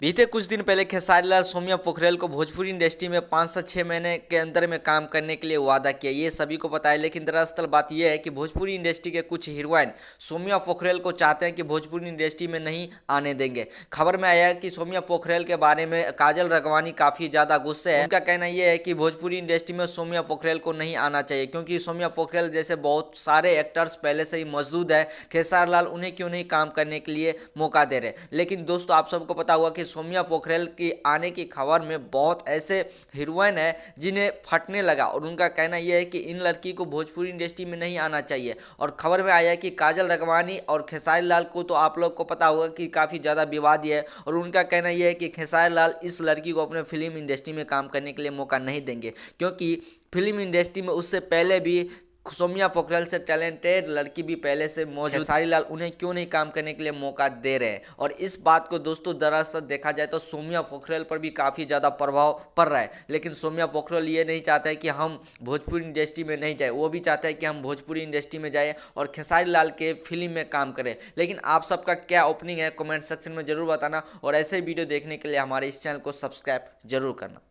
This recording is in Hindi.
बीते कुछ दिन पहले खेसारी लाल सोम्या पोखरेल को भोजपुरी इंडस्ट्री में 5 से 6 महीने के अंदर में काम करने के लिए वादा किया, ये सभी को पता है। लेकिन दरअसल बात यह है कि भोजपुरी इंडस्ट्री के कुछ हीरोइन सोम्या पोखरेल को चाहते हैं कि भोजपुरी इंडस्ट्री में नहीं आने देंगे। खबर में आया है कि सोम्या पोखरेल के बारे में काजल राघवानी काफ़ी ज़्यादा गुस्से है। उनका कहना यह है कि भोजपुरी इंडस्ट्री में सोम्या पोखरेल को नहीं आना चाहिए, क्योंकि सोम्या पोखरेल जैसे बहुत सारे एक्टर्स पहले से ही मौजूद है। खेसारी लाल उन्हें क्यों नहीं काम करने के लिए मौका दे रहे। लेकिन दोस्तों, आप सबको पता हुआ कि सोम्या पोखरेल की आने की खबर में बहुत ऐसे हीरोइन है जिन्हें फटने लगा, और उनका कहना यह है कि इन लड़की को भोजपुरी इंडस्ट्री में नहीं आना चाहिए। और खबर में आया है कि काजल राघवानी और खेसारी लाल को तो आप लोग को पता होगा कि काफ़ी ज़्यादा विवादी है, और उनका कहना यह है कि खेसारी लाल इस लड़की को अपने फिल्म इंडस्ट्री में काम करने के लिए मौका नहीं देंगे, क्योंकि फिल्म इंडस्ट्री में उससे पहले भी सोम्या पोखरेल से टैलेंटेड लड़की भी पहले से मौजूद। खेसारी लाल उन्हें क्यों नहीं काम करने के लिए मौका दे रहे हैं, और इस बात को दोस्तों दरअसल देखा जाए तो सोम्या पोखरेल पर भी काफ़ी ज़्यादा प्रभाव पड़ रहा है। लेकिन सोम्या पोखरेल ये नहीं चाहता है कि हम भोजपुरी इंडस्ट्री में नहीं जाए, वो भी चाहता है कि हम भोजपुरी इंडस्ट्री में जाए और खेसारी लाल के फिल्म में काम करें। लेकिन आप सबका क्या ओपिनियन है कमेंट सेक्शन में ज़रूर बताना, और ऐसे वीडियो देखने के लिए हमारे इस चैनल को सब्सक्राइब जरूर करना।